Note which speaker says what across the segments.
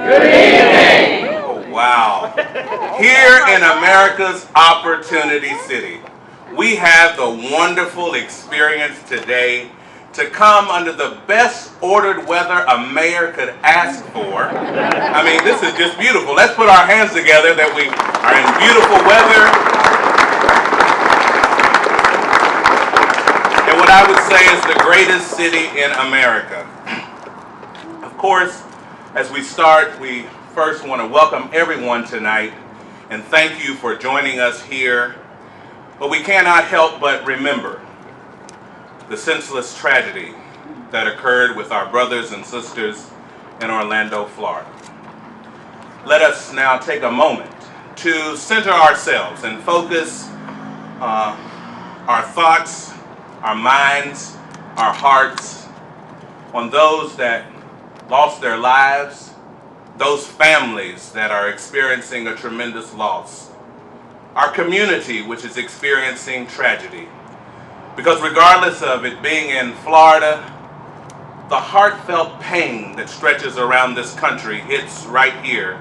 Speaker 1: Good evening.
Speaker 2: Oh, wow. Here in America's Opportunity City, we have the wonderful experience today to come under the best ordered weather a mayor could ask for. I mean, this is just beautiful. Let's put our hands together that we are in beautiful weather. And what I would say is the greatest city in America. Of course, as we start, we first want to welcome everyone tonight and thank you for joining us here. But we cannot help but remember the senseless tragedy that occurred with our brothers and sisters in Orlando, Florida. Let us now take a moment to center ourselves and focus our thoughts, our minds, our hearts on those that lost their lives, those families that are experiencing a tremendous loss, our community which is experiencing tragedy. Because regardless of it being in Florida, the heartfelt pain that stretches around this country hits right here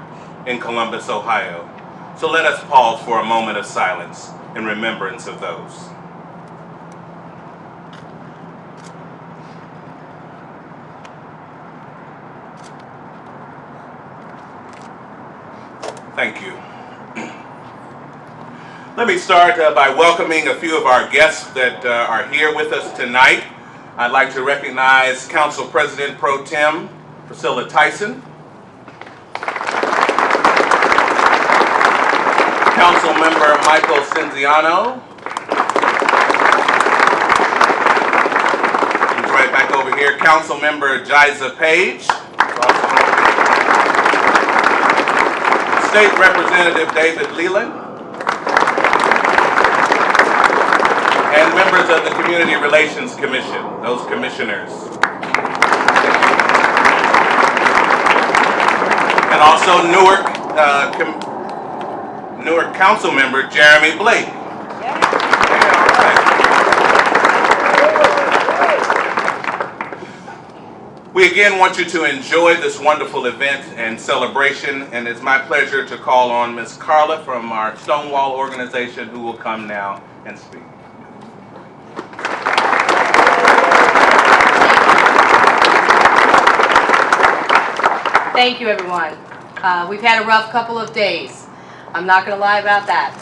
Speaker 2: in Columbus, Ohio. So let us pause for a moment of silence in remembrance of those. Thank you. Let me start by welcoming a few of our guests that are here with us tonight. I'd like to recognize Council President Pro Tem Priscilla Tyson, Councilmember Michael Cinziano, he's right back over here, Councilmember Jiza Page, State Representative David Leland, and members of the Community Relations Commission, those commissioners. And also Newark Council Member Jeremy Blake. We again want you to enjoy this wonderful event and celebration, and it's my pleasure to call on Ms. Carla from our Stonewall organization who will come now and speak.
Speaker 3: Thank you, everyone. We've had a rough couple of days. I'm not going to lie about that.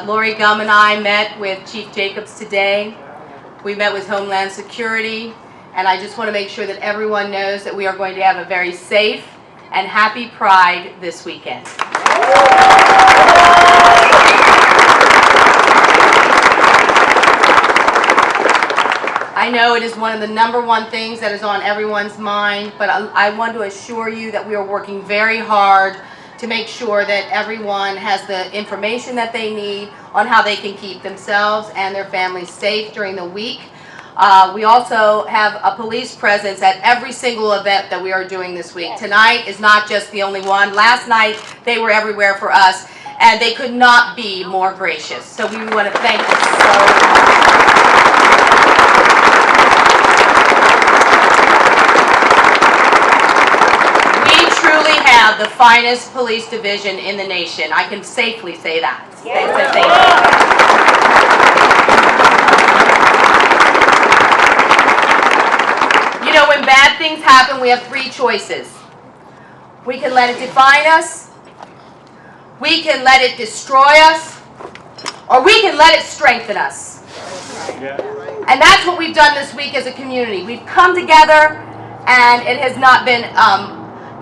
Speaker 3: Lori Gum and I met with Chief Jacobs today. We met with Homeland Security, and I just want to make sure that everyone knows that we are going to have a very safe and happy Pride this weekend. I know it is one of the #1 things that is on everyone's mind, but I want to assure you that we are working very hard to make sure that everyone has the information that they need on how they can keep themselves and their families safe during the week. We also have a police presence at every single event that we are doing this week. Tonight is not just the only one. Last night they were everywhere for us, and they could not be more gracious. So we want to thank you so much. Truly have the finest police division in the nation. I can safely say that. Yeah. Thank you. You know, when bad things happen, we have 3 choices. We can let it define us, we can let it destroy us, or we can let it strengthen us. Yeah. And that's what we've done this week as a community. We've come together, and it has not been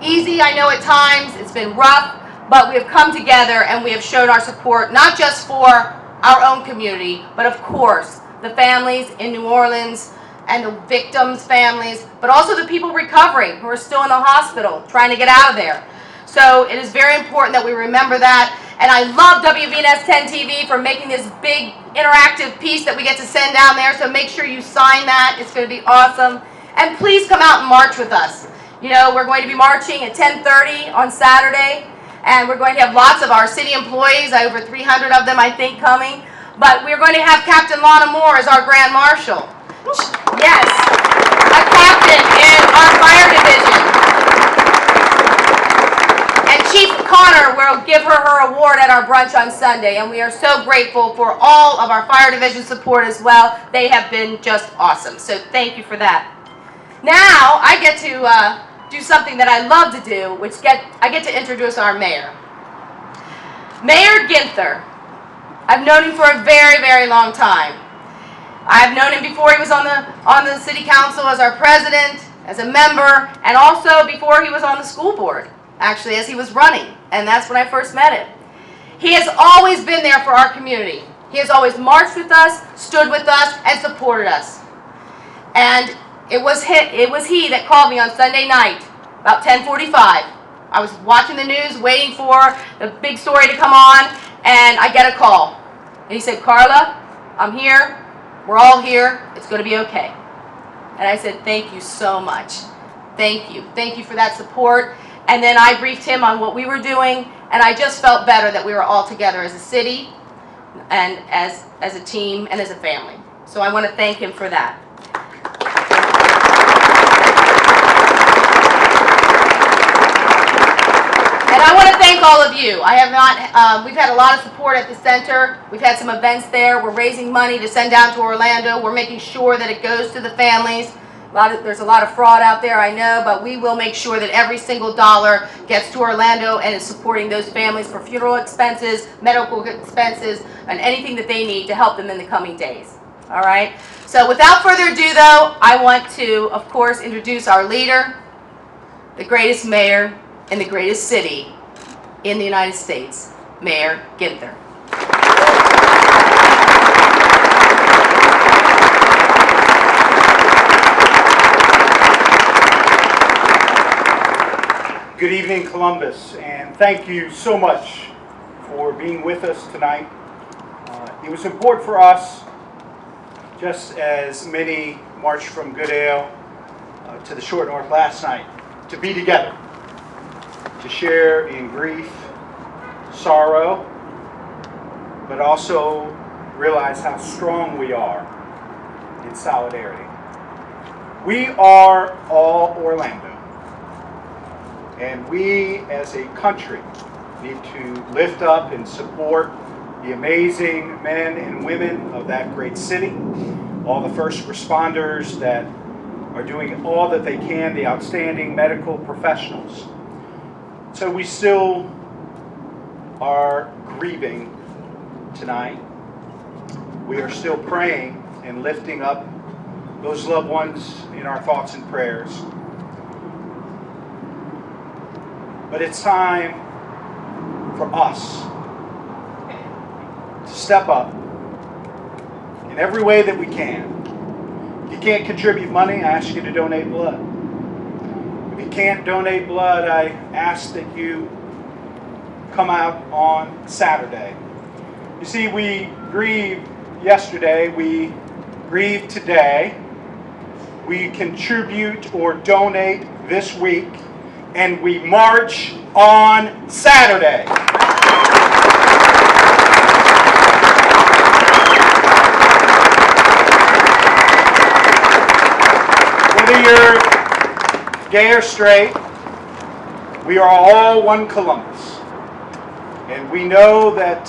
Speaker 3: easy, I know at times, it's been rough, but we have come together and we have shown our support, not just for our own community, but of course, the families in New Orleans and the victims' families, but also the people recovering who are still in the hospital, trying to get out of there. So it is very important that we remember that. And I love WVNS 10 TV for making this big interactive piece that we get to send down there, so make sure you sign that. It's going to be awesome. And please come out and march with us. You know, we're going to be marching at 10:30 on Saturday, and we're going to have lots of our city employees, over 300 of them, I think, coming. But we're going to have Captain Lana Moore as our Grand Marshal. Yes, a captain in our fire division. Ginther will give her award at our brunch on Sunday, and we are so grateful for all of our fire division support as well. They have been just awesome, so thank you for that. Now, I get to do something that I love to do, I get to introduce our mayor. Mayor Ginther. I've known him for a very, very long time. I've known him before he was on the city council as our president, as a member, and also before he was on the school board, actually, as he was running, and that's when I first met him. He has always been there for our community. He has always marched with us, stood with us, and supported us. And it was he that called me on Sunday night, about 10:45. I was watching the news, waiting for the big story to come on, and I get a call. And he said, "Carla, I'm here. We're all here. It's going to be okay." And I said, "Thank you so much. Thank you. Thank you for that support." And then I briefed him on what we were doing, and I just felt better that we were all together as a city and as a team and as a family. So I want to thank him for that. And I want to thank all of you. We've had a lot of support at the center. We've had some events there. We're raising money to send down to Orlando. We're making sure that it goes to the families. There's a lot of fraud out there, I know, but we will make sure that every single dollar gets to Orlando and is supporting those families for funeral expenses, medical expenses, and anything that they need to help them in the coming days. All right? So without further ado, though, I want to, of course, introduce our leader, the greatest mayor in the greatest city in the United States, Mayor Ginther.
Speaker 1: Good evening, Columbus, and thank you so much for being with us tonight. It was important for us, just as many marched from Goodale to the Short North last night, to be together, to share in grief, sorrow, but also realize how strong we are in solidarity. We are all Orlando. And we as a country need to lift up and support the amazing men and women of that great city, all the first responders that are doing all that they can, the outstanding medical professionals. So we still are grieving tonight. We are still praying and lifting up those loved ones in our thoughts and prayers. But it's time for us to step up in every way that we can. If you can't contribute money, I ask you to donate blood. If you can't donate blood, I ask that you come out on Saturday. You see, we grieved yesterday, we grieve today, we contribute or donate this week, and we march on Saturday. Whether you're gay or straight, we are all one Columbus. And we know that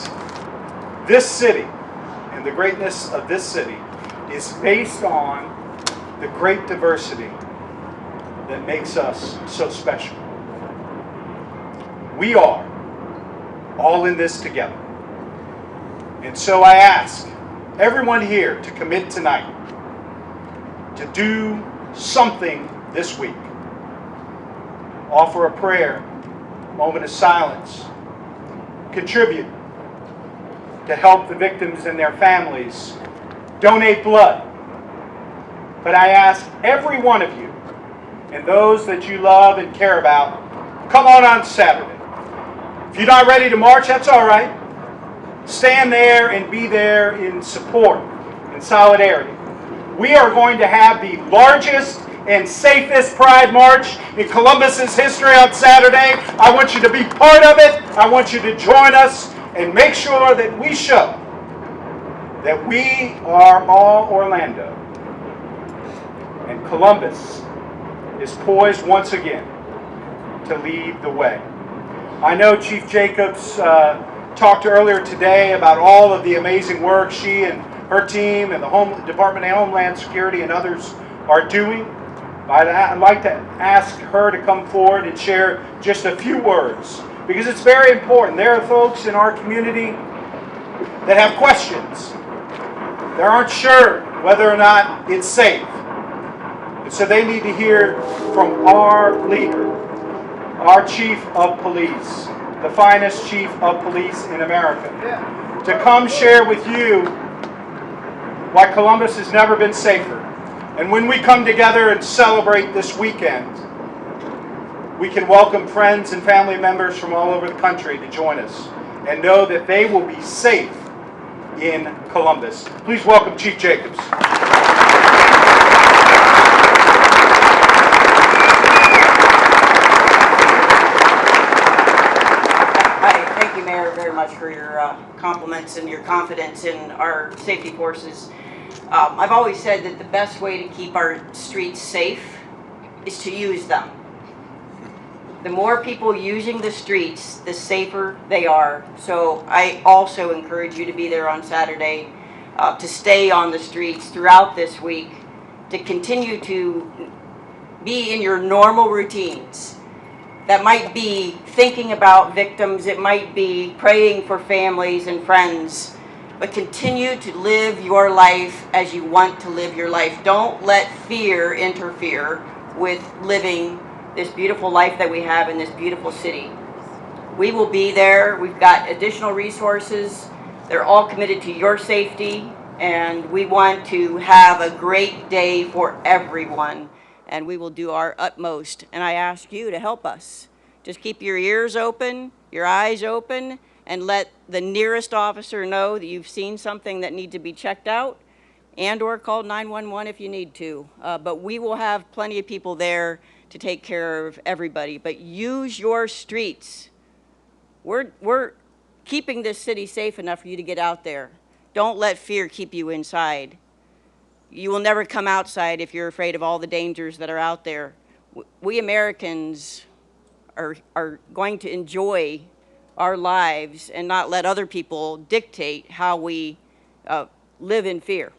Speaker 1: this city and the greatness of this city is based on the great diversity that makes us so special. We are all in this together. And so I ask everyone here to commit tonight to do something this week. Offer a prayer, moment of silence, contribute to help the victims and their families, donate blood. But I ask every one of you and those that you love and care about, come on Saturday. If you're not ready to march, that's all right. Stand there and be there in support and solidarity. We are going to have the largest and safest Pride March in Columbus's history on Saturday. I want you to be part of it. I want you to join us and make sure that we show that we are all Orlando. And Columbus is poised once again to lead the way. I know Chief Jacobs talked earlier today about all of the amazing work she and her team and the Department of Homeland Security and others are doing. I'd like to ask her to come forward and share just a few words, because it's very important. There are folks in our community that have questions. They aren't sure whether or not it's safe. And so they need to hear from our leader, our chief of police, the finest chief of police in America, to come share with you why Columbus has never been safer. And when we come together and celebrate this weekend, we can welcome friends and family members from all over the country to join us and know that they will be safe in Columbus. Please welcome Chief Jacobs.
Speaker 4: Thank you, Mayor, very much for your compliments and your confidence in our safety forces. I've always said that the best way to keep our streets safe is to use them. The more people using the streets, the safer they are. So I also encourage you to be there on Saturday, to stay on the streets throughout this week, to continue to be in your normal routines. That might be thinking about victims, it might be praying for families and friends, but continue to live your life as you want to live your life. Don't let fear interfere with living this beautiful life that we have in this beautiful city. We will be there. We've got additional resources. They're all committed to your safety, and we want to have a great day for everyone. And we will do our utmost. And I ask you to help us. Just keep your ears open, your eyes open, and let the nearest officer know that you've seen something that needs to be checked out, and or call 911 if you need to. But we will have plenty of people there to take care of everybody. But use your streets. We're keeping this city safe enough for you to get out there. Don't let fear keep you inside. You will never come outside if you're afraid of all the dangers that are out there. We Americans are going to enjoy our lives and not let other people dictate how we live in fear.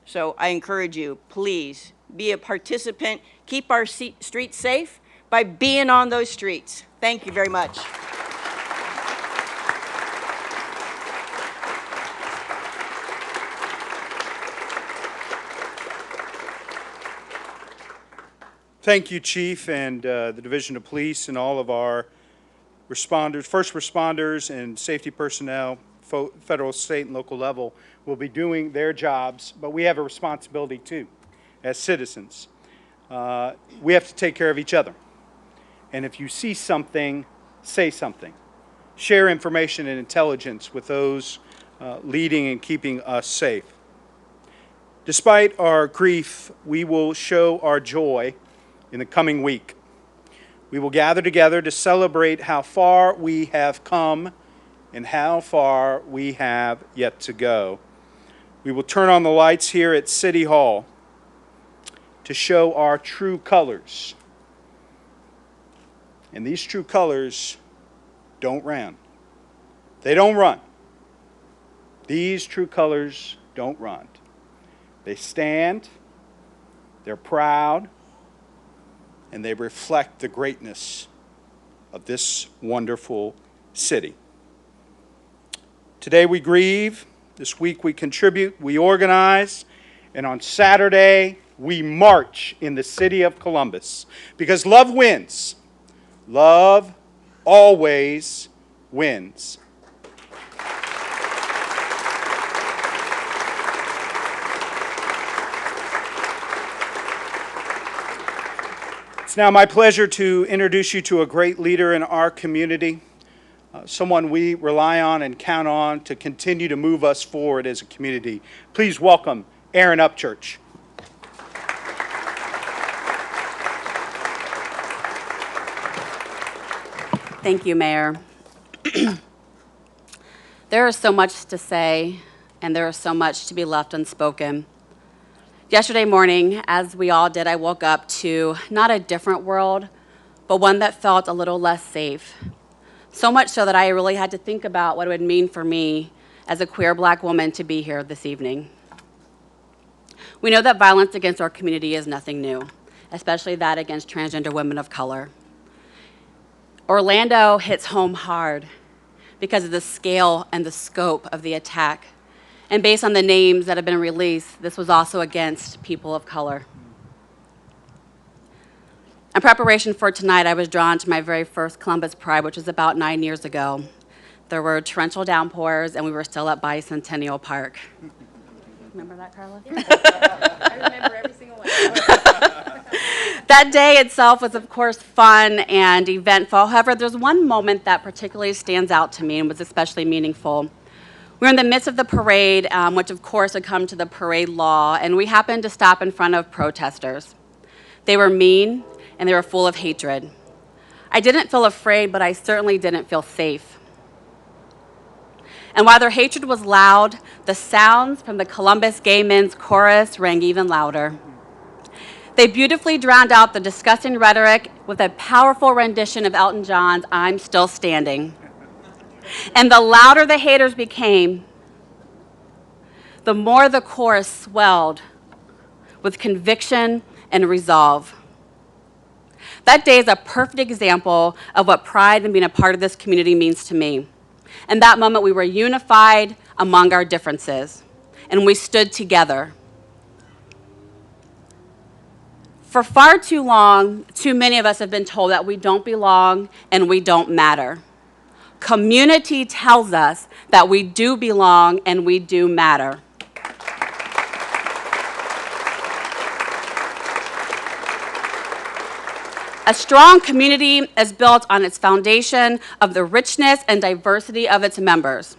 Speaker 4: So I encourage you, please be a participant. Keep our streets safe by being on those streets. Thank you very much.
Speaker 1: Thank you, Chief, and the Division of Police and all of our responders, first responders and safety personnel, federal, state, and local level will be doing their jobs, but we have a responsibility too, as citizens. We have to take care of each other. And if you see something, say something. Share information and intelligence with those leading and keeping us safe. Despite our grief, we will show our joy in the coming week. We will gather together to celebrate how far we have come and how far we have yet to go. We will turn on the lights here at City Hall to show our true colors. And these true colors don't run. They don't run. These true colors don't run. They stand, they're proud, and they reflect the greatness of this wonderful city. Today we grieve, this week we contribute, we organize, and on Saturday we march in the city of Columbus. Because love wins. Love always wins. It's now my pleasure to introduce you to a great leader in our community, someone we rely on and count on to continue to move us forward as a community. Please welcome Aaron Upchurch.
Speaker 5: Thank you, Mayor. There is so much to say, and there is so much to be left unspoken. Yesterday morning, as we all did, I woke up to not a different world, but one that felt a little less safe. So much so that I really had to think about what it would mean for me as a queer Black woman to be here this evening. We know that violence against our community is nothing new, especially that against transgender women of color. Orlando hits home hard because of the scale and the scope of the attack. And based on the names that have been released, this was also against people of color. In preparation for tonight, I was drawn to my very first Columbus Pride, which was about 9 years ago. There were torrential downpours, and we were still at Bicentennial Park. Remember that, Carla?
Speaker 3: I remember every single one.
Speaker 5: That day itself was, of course, fun and eventful. However, there's one moment that particularly stands out to me and was especially meaningful. We were in the midst of the parade, which, of course, had come to the parade law, and we happened to stop in front of protesters. They were mean, and they were full of hatred. I didn't feel afraid, but I certainly didn't feel safe. And while their hatred was loud, the sounds from the Columbus Gay Men's Chorus rang even louder. They beautifully drowned out the disgusting rhetoric with a powerful rendition of Elton John's "I'm Still Standing." And the louder the haters became, the more the chorus swelled with conviction and resolve. That day is a perfect example of what pride and being a part of this community means to me. In that moment, we were unified among our differences, and we stood together. For far too long, too many of us have been told that we don't belong and we don't matter. Community tells us that we do belong and we do matter. A strong community is built on its foundation of the richness and diversity of its members.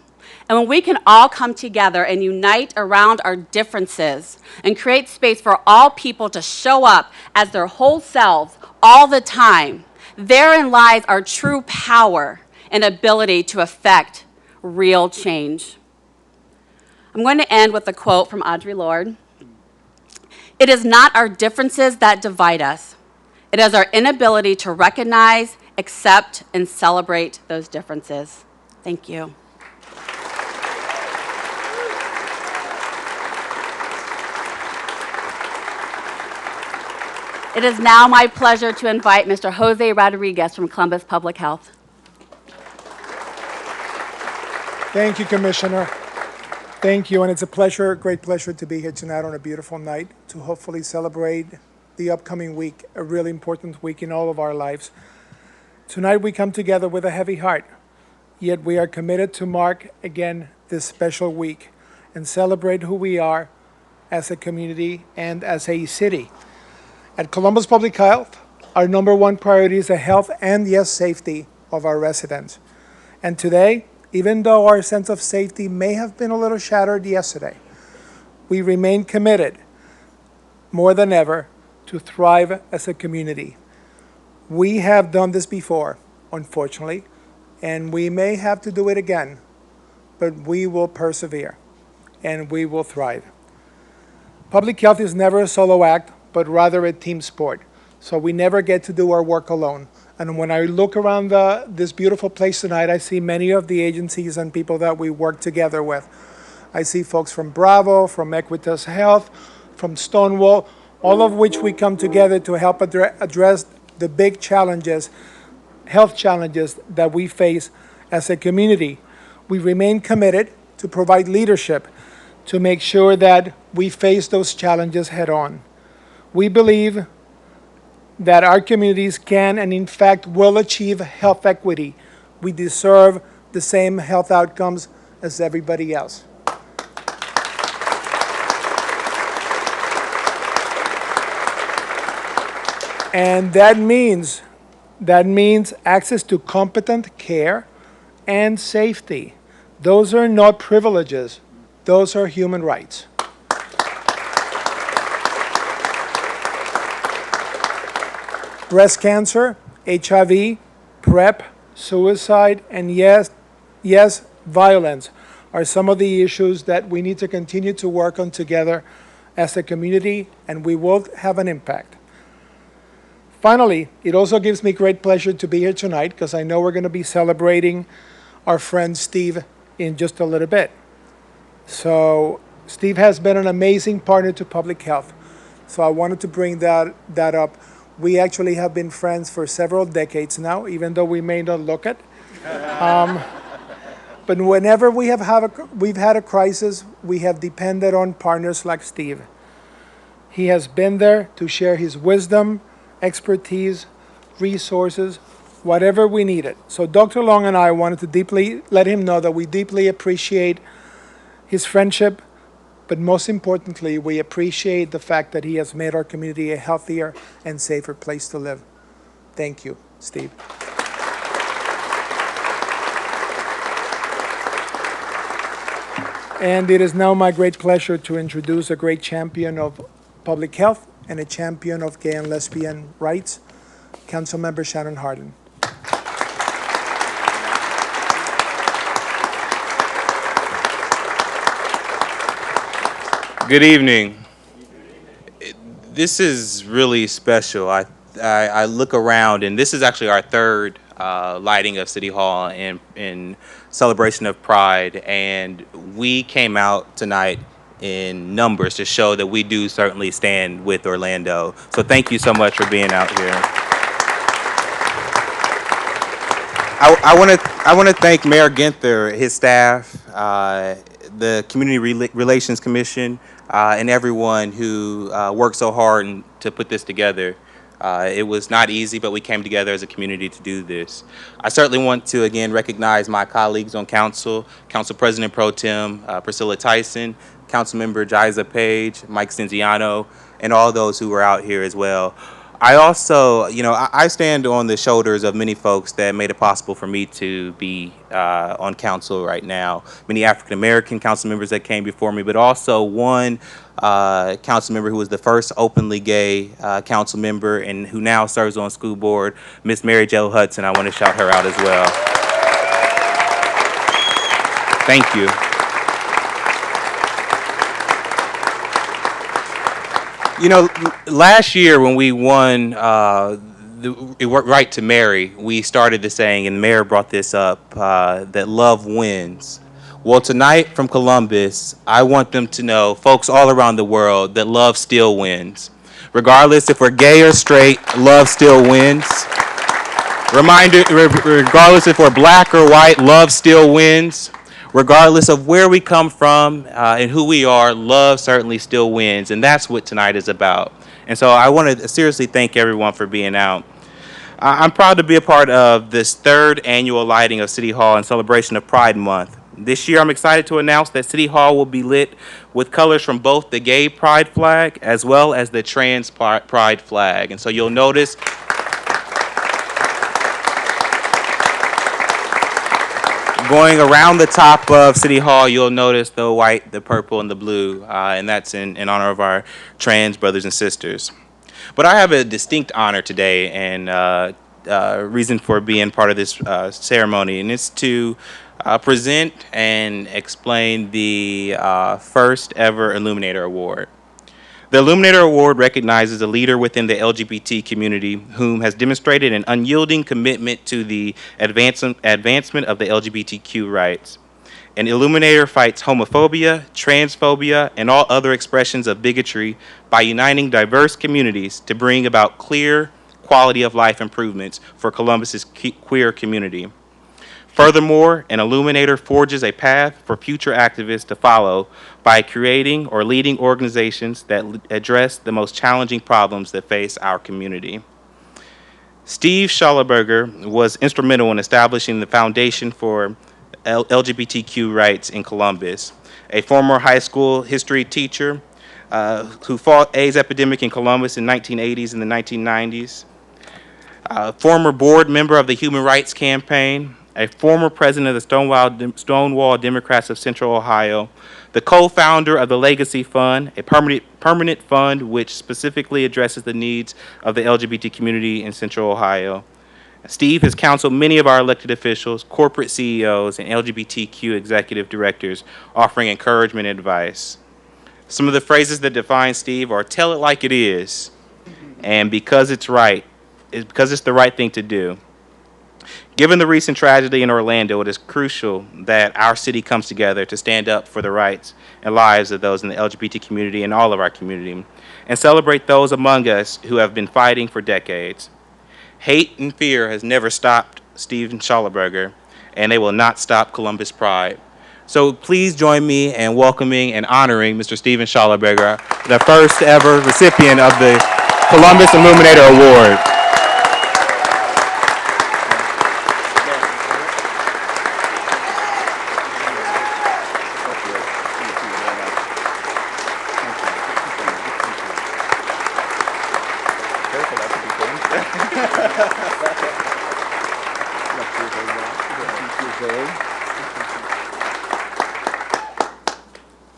Speaker 5: And when we can all come together and unite around our differences and create space for all people to show up as their whole selves all the time, therein lies our true power and ability to affect real change. I'm going to end with a quote from Audre Lorde. "It is not our differences that divide us. It is our inability to recognize, accept, and celebrate those differences." Thank you. It is now my pleasure to invite Mr. Jose Rodriguez from Columbus Public Health.
Speaker 6: Thank you, Commissioner. Thank you, and it's a pleasure, great pleasure to be here tonight on a beautiful night to hopefully celebrate the upcoming week, a really important week in all of our lives. Tonight we come together with a heavy heart, yet we are committed to mark again this special week and celebrate who we are as a community and as a city. At Columbus Public Health, our number one priority is the health and, yes, safety of our residents. And today, even though our sense of safety may have been a little shattered yesterday, we remain committed more than ever to thrive as a community. We have done this before, unfortunately, and we may have to do it again, but we will persevere and we will thrive. Public health is never a solo act, but rather a team sport. So we never get to do our work alone. And when I look around this beautiful place tonight, I see many of the agencies and people that we work together with. I see folks from Bravo, from Equitas Health, from Stonewall, all of which we come together to help address the big challenges, health challenges that we face as a community. We remain committed to provide leadership to make sure that we face those challenges head on. We believe that our communities can and in fact will achieve health equity. We deserve the same health outcomes as everybody else. And that means access to competent care and safety. Those are not privileges, those are human rights. Breast cancer, HIV, PrEP, suicide, and yes, violence are some of the issues that we need to continue to work on together as a community, and we will have an impact. Finally, it also gives me great pleasure to be here tonight because I know we're going to be celebrating our friend Steve in just a little bit. So Steve has been an amazing partner to public health. So I wanted to bring that up. We actually have been friends for several decades now, even though we may not look it. But whenever we've had a crisis, we have depended on partners like Steve. He has been there to share his wisdom, expertise, resources, whatever we needed. So Dr. Long and I wanted to deeply let him know that we deeply appreciate his friendship, but most importantly, we appreciate the fact that he has made our community a healthier and safer place to live. Thank you, Steve. And it is now my great pleasure to introduce a great champion of public health and a champion of gay and lesbian rights, Councilmember Shannon Hardin.
Speaker 7: Good evening. This is really special. I look around, and this is actually our third lighting of City Hall in celebration of Pride, and we came out tonight in numbers to show that we do certainly stand with Orlando. So thank you so much for being out here. I want to thank Mayor Ginther, his staff, the Community Relations Commission, and everyone who worked so hard to put this together. It was not easy, but we came together as a community to do this. I certainly want to again recognize my colleagues on council, Council President Pro Tem Priscilla Tyson, Councilmember Jiza Page, Mike Cinziano, and all those who were out here as well. I also, I stand on the shoulders of many folks that made it possible for me to be on council right now. Many African American council members that came before me, but also one council member who was the first openly gay council member and who now serves on school board, Miss Mary Jo Hudson. I want to shout her out as well. Thank you. Last year when we won the right to marry, we started the saying, and the mayor brought this up, that love wins. Well, tonight from Columbus, I want them to know, folks all around the world, that love still wins. Regardless if we're gay or straight, love still wins. Reminder, regardless if we're black or white, love still wins. Regardless of where we come from and who we are, love certainly still wins, and that's what tonight is about. And so I want to seriously thank everyone for being out. I'm proud to be a part of this third annual lighting of City Hall in celebration of Pride Month. This year, I'm excited to announce that City Hall will be lit with colors from both the gay pride flag as well as the trans pride flag. And so you'll notice going around the top of City Hall, you'll notice the white, the purple, and the blue, and that's in honor of our trans brothers and sisters. But I have a distinct honor today and reason for being part of this ceremony, and it's to present and explain the first ever Illuminator Award. The Illuminator Award recognizes a leader within the LGBT community whom has demonstrated an unyielding commitment to the advancement of the LGBTQ rights. An Illuminator fights homophobia, transphobia, and all other expressions of bigotry by uniting diverse communities to bring about clear quality of life improvements for Columbus's queer community. Furthermore, an Illuminator forges a path for future activists to follow by creating or leading organizations that address the most challenging problems that face our community. Steve Shellabarger was instrumental in establishing the foundation for LGBTQ rights in Columbus. A former high school history teacher who fought AIDS epidemic in Columbus in the 1980s and the 1990s. Former board member of the Human Rights Campaign, a former president of the Stonewall Democrats of Central Ohio, the co-founder of the Legacy Fund, a permanent fund which specifically addresses the needs of the LGBT community in Central Ohio. Steve has counseled many of our elected officials, corporate CEOs, and LGBTQ executive directors, offering encouragement and advice. Some of the phrases that define Steve are "tell it like it is," and "because it's right," because it's the right thing to do. Given the recent tragedy in Orlando, it is crucial that our city comes together to stand up for the rights and lives of those in the LGBT community and all of our community, and celebrate those among us who have been fighting for decades. Hate and fear has never stopped Stephen Shellabarger, and they will not stop Columbus Pride. So please join me in welcoming and honoring Mr. Stephen Shellabarger, the first ever recipient of the Columbus Illuminator Award.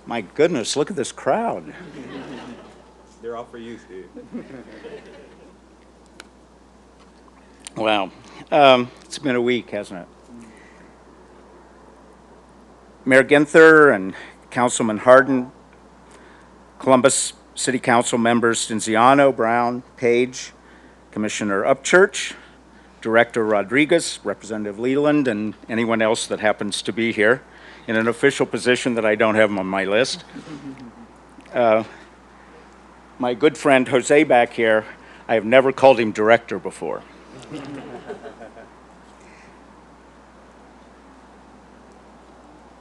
Speaker 8: My goodness, look at this crowd.
Speaker 7: They're all for you, Steve.
Speaker 8: Wow. It's been a week, hasn't it? Mayor Ginther and Councilman Hardin, Columbus City Council members Stinziano, Brown, Page, Commissioner Upchurch, Director Rodriguez, Representative Leland, and anyone else that happens to be here in an official position that I don't have on my list. My good friend Jose back here, I have never called him director before.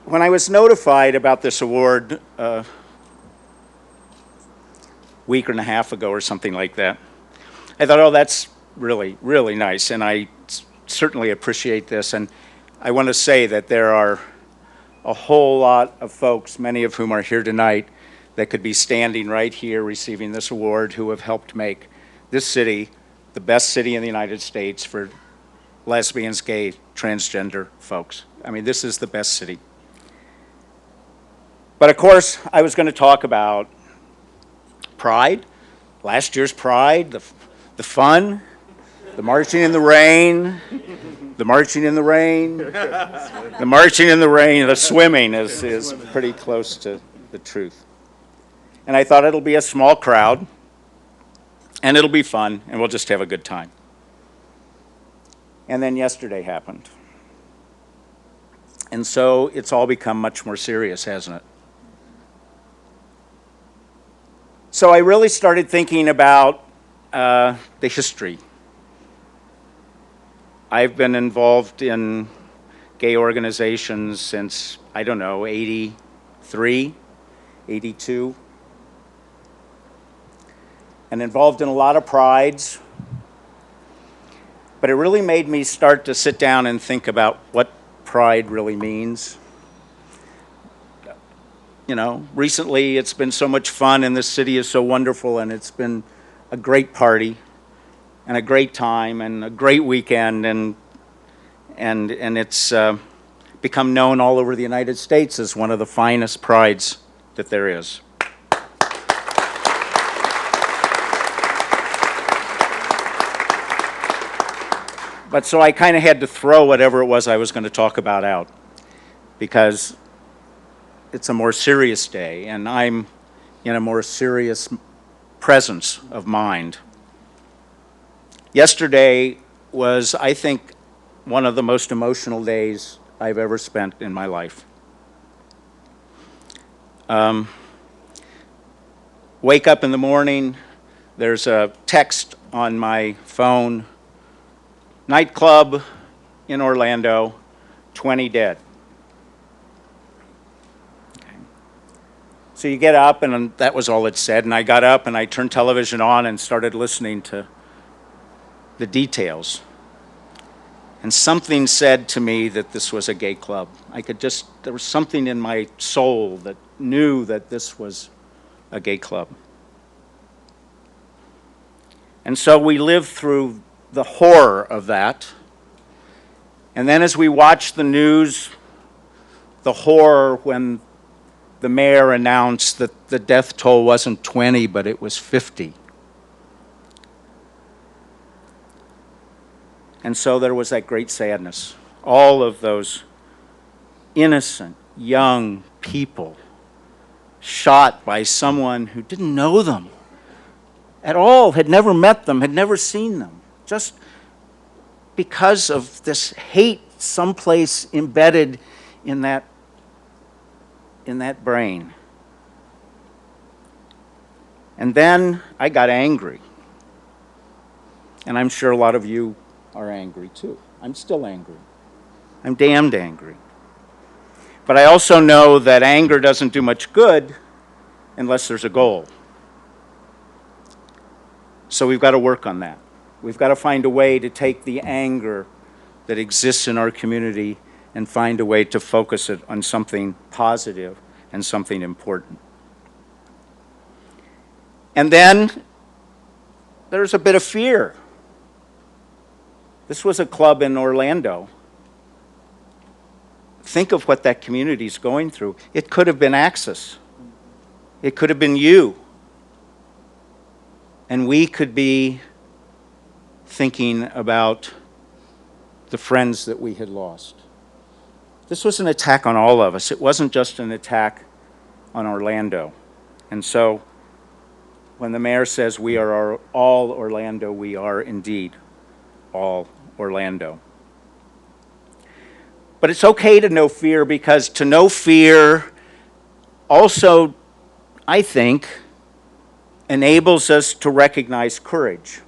Speaker 8: When I was notified about this award a week and a half ago or something like that, I thought, oh, that's really, really nice, and I certainly appreciate this. And I want to say that there are a whole lot of folks, many of whom are here tonight, that could be standing right here receiving this award, who have helped make this city the best city in the United States for lesbians, gay, transgender folks. I mean, this is the best city. But of course, I was going to talk about Pride, last year's Pride, the fun, the marching in the rain, the marching in the rain, the marching in the rain, the swimming is pretty close to the truth. And I thought it'll be a small crowd, and it'll be fun, and we'll just have a good time. And then yesterday happened. And so it's all become much more serious, hasn't it? So I really started thinking about the history. I've been involved in gay organizations since, I don't know, 83, 82. And involved in a lot of prides. But it really made me start to sit down and think about what pride really means. You know, recently it's been so much fun and this city is so wonderful, and it's been a great party and a great time and a great weekend, and it's become known all over the United States as one of the finest prides that there is. But so I kind of had to throw whatever it was I was going to talk about out, because it's a more serious day, and I'm in a more serious presence of mind. Yesterday was, I think, one of the most emotional days I've ever spent in my life. Wake up in the morning, there's a text on my phone, nightclub in Orlando, 20 dead. So you get up, and that was all it said, and I got up and I turned television on and started listening to the details. And something said to me that this was a gay club. There was something in my soul that knew that this was a gay club. And so we lived through the horror of that. And then as we watched the news, the horror when the mayor announced that the death toll wasn't 20, but it was 50. And so there was that great sadness. All of those innocent, young people shot by someone who didn't know them at all, had never met them, had never seen them, just because of this hate someplace embedded in that brain. And then I got angry. And I'm sure a lot of you are angry too. I'm still angry. I'm damned angry. But I also know that anger doesn't do much good unless there's a goal. So we've got to work on that. We've got to find a way to take the anger that exists in our community and find a way to focus it on something positive and something important. And then there's a bit of fear. This was a club in Orlando. Think of what that community is going through. It could have been Axis. It could have been you. And we could be thinking about the friends that we had lost. This was an attack on all of us. It wasn't just an attack on Orlando. And so when the mayor says we are all Orlando, we are indeed all Orlando. But it's okay to know fear, because to know fear also, I think, enables us to recognize courage.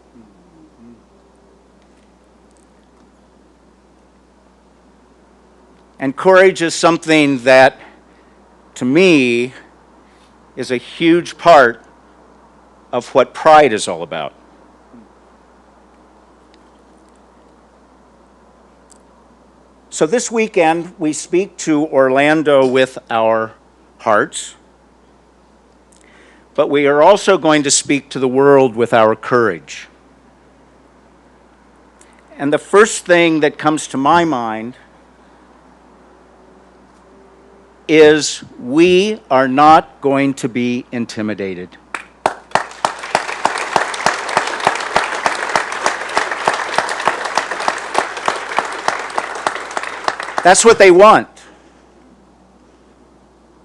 Speaker 8: And courage is something that, to me, is a huge part of what Pride is all about. So this weekend, we speak to Orlando with our hearts, but we are also going to speak to the world with our courage. And the first thing that comes to my mind is we are not going to be intimidated. That's what they want.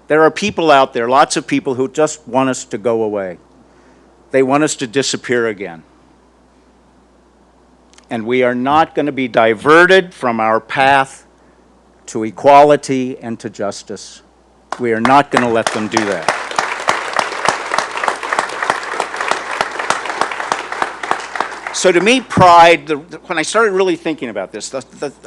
Speaker 8: There are people out there, lots of people, who just want us to go away. They want us to disappear again. And we are not going to be diverted from our path to equality and to justice. We are not going to let them do that. So to me, Pride, when I started really thinking about this,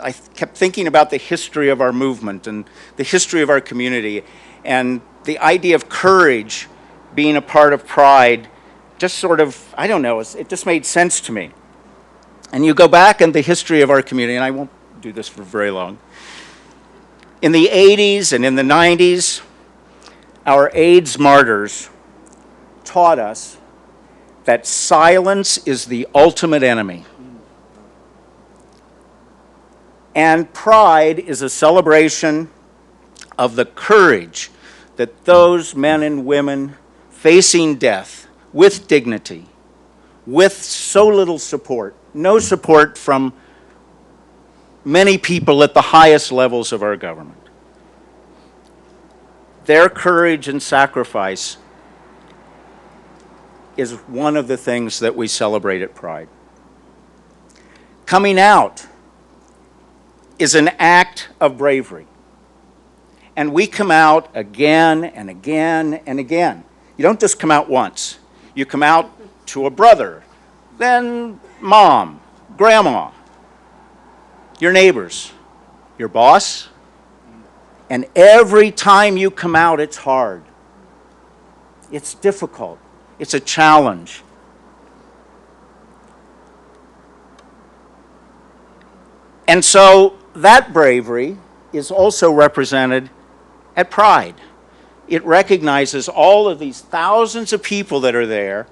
Speaker 8: I kept thinking about the history of our movement and the history of our community, and the idea of courage being a part of Pride just sort of, I don't know, it just made sense to me. And you go back in the history of our community, and I won't do this for very long. In the 80s and in the 90s, our AIDS martyrs taught us that silence is the ultimate enemy. And Pride is a celebration of the courage that those men and women facing death with dignity, with so little support, no support from many people at the highest levels of our government. Their courage and sacrifice is one of the things that we celebrate at Pride. Coming out is an act of bravery. And we come out again and again and again. You don't just come out once. You come out to a brother, then mom, grandma, your neighbors, your boss. And every time you come out, it's hard. It's difficult. It's a challenge. And so that bravery is also represented at Pride. It recognizes all of these thousands of people that are there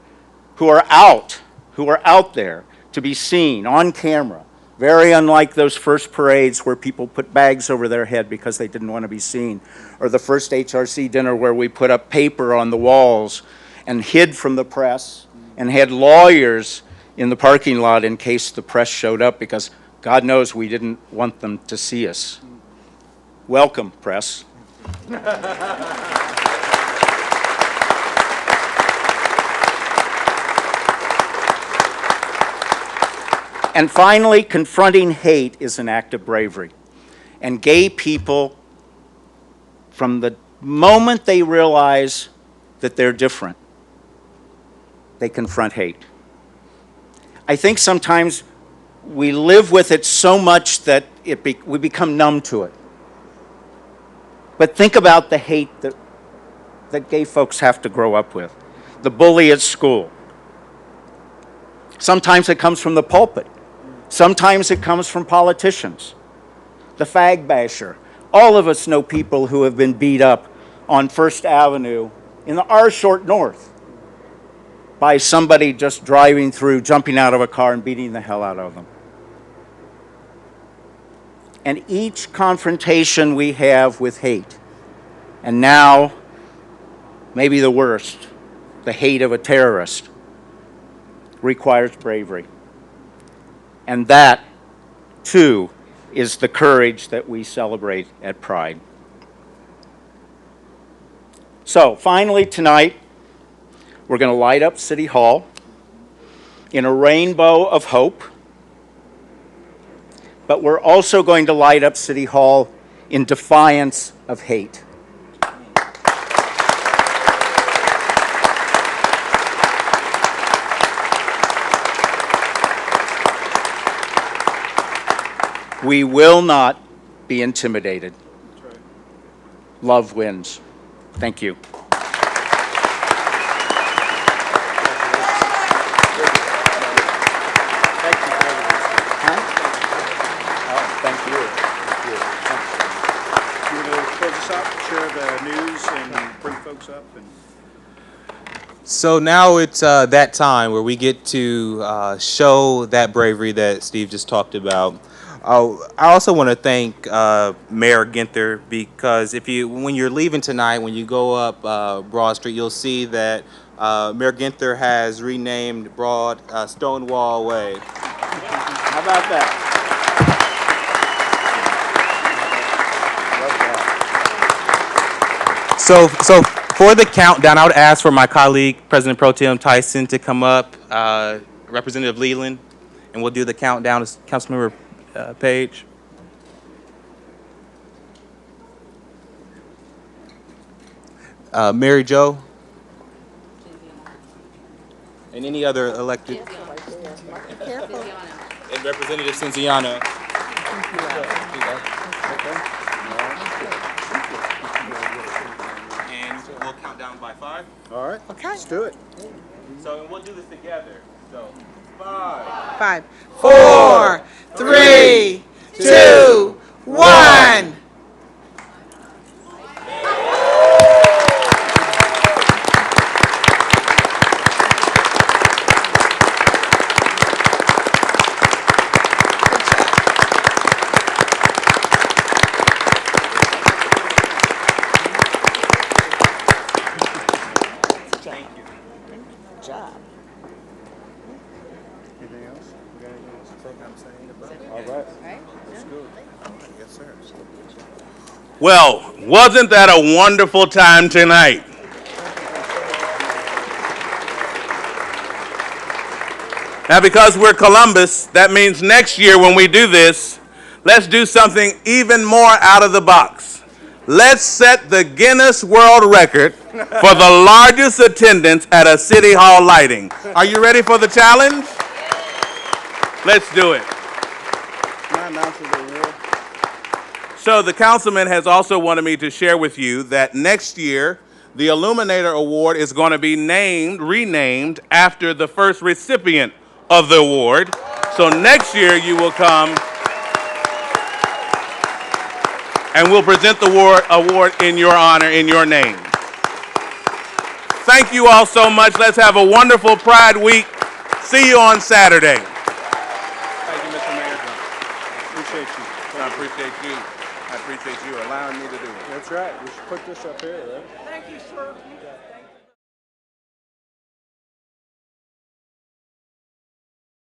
Speaker 8: who are out there to be seen on camera. Very unlike those first parades where people put bags over their head because they didn't want to be seen, or the first HRC dinner where we put up paper on the walls and hid from the press and had lawyers in the parking lot in case the press showed up, because God knows we didn't want them to see us. Welcome, press. And finally, confronting hate is an act of bravery. And gay people, from the moment they realize that they're different, they confront hate. I think sometimes we live with it so much that we become numb to it. But think about the hate that gay folks have to grow up with. The bully at school. Sometimes it comes from the pulpit. Sometimes it comes from politicians. The fag basher. All of us know people who have been beat up on First Avenue in our short north by somebody just driving through, jumping out of a car and beating the hell out of them. And each confrontation we have with hate, and now maybe the worst, the hate of a terrorist, requires bravery. And that, too, is the courage that we celebrate at Pride. So, finally tonight, we're going to light up City Hall in a rainbow of hope, but we're also going to light up City Hall in defiance of hate. We will not be intimidated. Love wins. Thank you.
Speaker 7: So now it's that time where we get to show that bravery that Steve just talked about. I also want to thank Mayor Ginther, because when you're leaving tonight, when you go up Broad Street, you'll see that Mayor Ginther has renamed Broad Stonewall Way.
Speaker 8: How about that?
Speaker 7: So for the countdown, I would ask for my colleague, President Pro Tem Tyson, to come up, Representative Leland, and we'll do the countdown. Councilmember Page. Mary Jo. And any other elected. And Representative Cinciano. And we'll count down by 5.
Speaker 9: All right, okay. Let's do it.
Speaker 7: So we'll do this together. So 5.
Speaker 9: 5, 4, 3, 2, 1.
Speaker 2: Well, wasn't that a wonderful time tonight? Now, because we're Columbus, that means next year when we do this, let's do something even more out of the box. Let's set the Guinness World Record for the largest attendance at a City Hall lighting. Are you ready for the challenge? Let's do it. So the councilman has also wanted me to share with you that next year, the Illuminator Award is going to be renamed after the first recipient of the award. So next year you will come and we'll present the award in your honor, in your name. Thank you all so much. Let's have a wonderful Pride Week. See you on Saturday. Thank you, Mr. Mayor.
Speaker 9: Appreciate you.
Speaker 2: I appreciate you. I appreciate you allowing me to do it.
Speaker 9: That's right. We should put this up here, though. Thank you, sir.